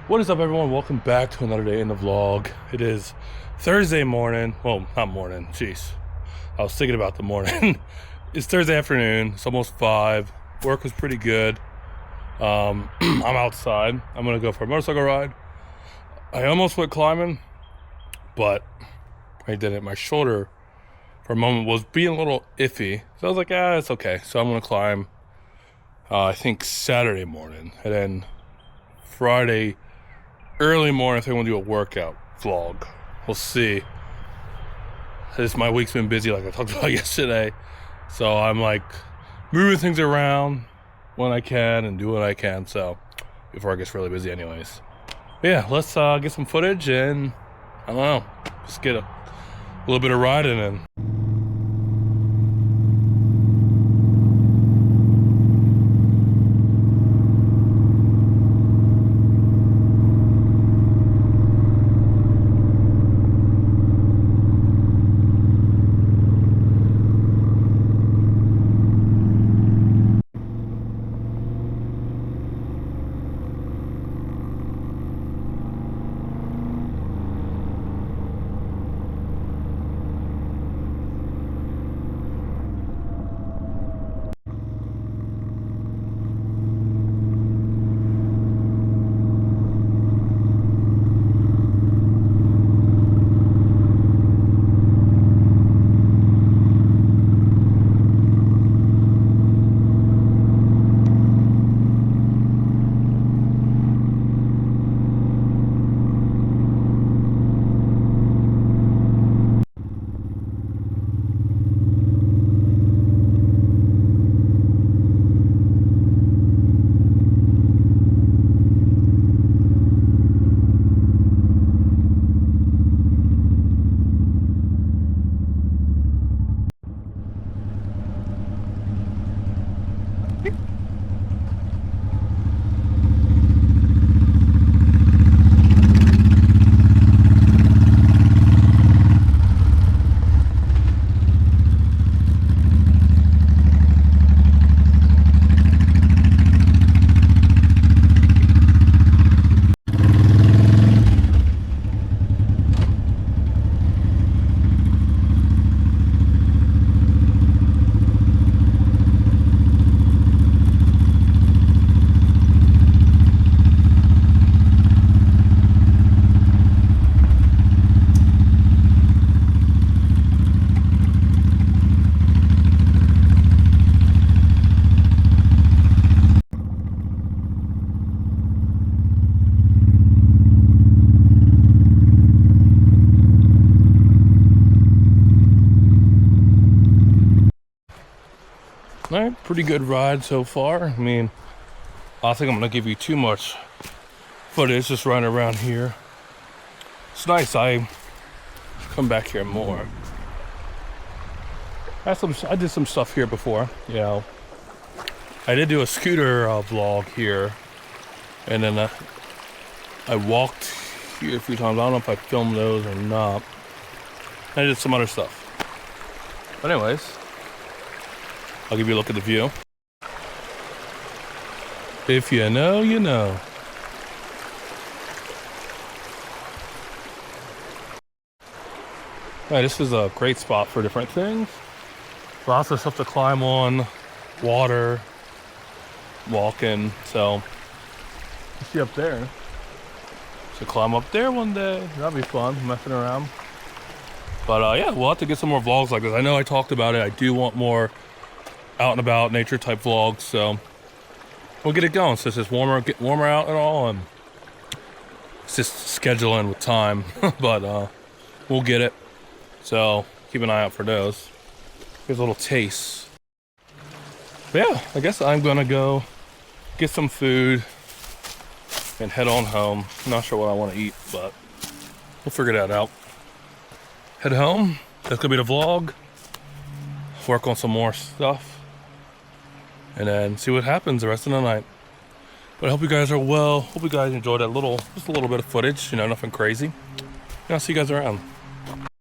What is up, everyone? Welcome back to another day in the vlog. It is Thursday morning. Well, not morning. Jeez. I was thinking about the morning. It's Thursday afternoon. It's almost 5. Work was pretty good. I'm outside. I'm going to go for a motorcycle ride. I almost went climbing, but I didn't. My shoulder, for a moment, was being a little iffy. So I was like, it's okay. So I'm going to climb, I think, Saturday morning. And then Friday early morning, I think I'm gonna do a workout vlog. We'll see. My week's been busy, like I talked about yesterday. So I'm like moving things around when I can and do what I can. So before it gets really busy, anyways. But yeah, let's get some footage and I don't know, just get a little bit of riding in. All right, pretty good ride so far. I mean, I think I'm gonna give you too much footage just running around here. It's nice. I come back here more. I did some stuff here before. You know, I did do a scooter vlog here, and then I walked here a few times. I don't know if I filmed those or not. I did some other stuff. But anyways, I'll give you a look at the view. If you know, you know. Right, this is a great spot for different things. Lots of stuff to climb on, water, walking. So, you see up there. So climb up there one day. That'd be fun, messing around. But yeah, we'll have to get some more vlogs like this. I know I talked about it. I do want more out and about nature type vlogs, so we'll get it going since it's get warmer out and all, and it's just scheduling with time. But we'll get it, so keep an eye out for those. Here's a little taste. But yeah, I guess I'm gonna go get some food and head on home. I'm not sure what I want to eat, but we'll figure that out. Head home. That's gonna be the vlog. Work on some more stuff and then see what happens the rest of the night. But I hope you guys are well. Hope you guys enjoyed just a little bit of footage, you know, nothing crazy. And I'll see you guys around.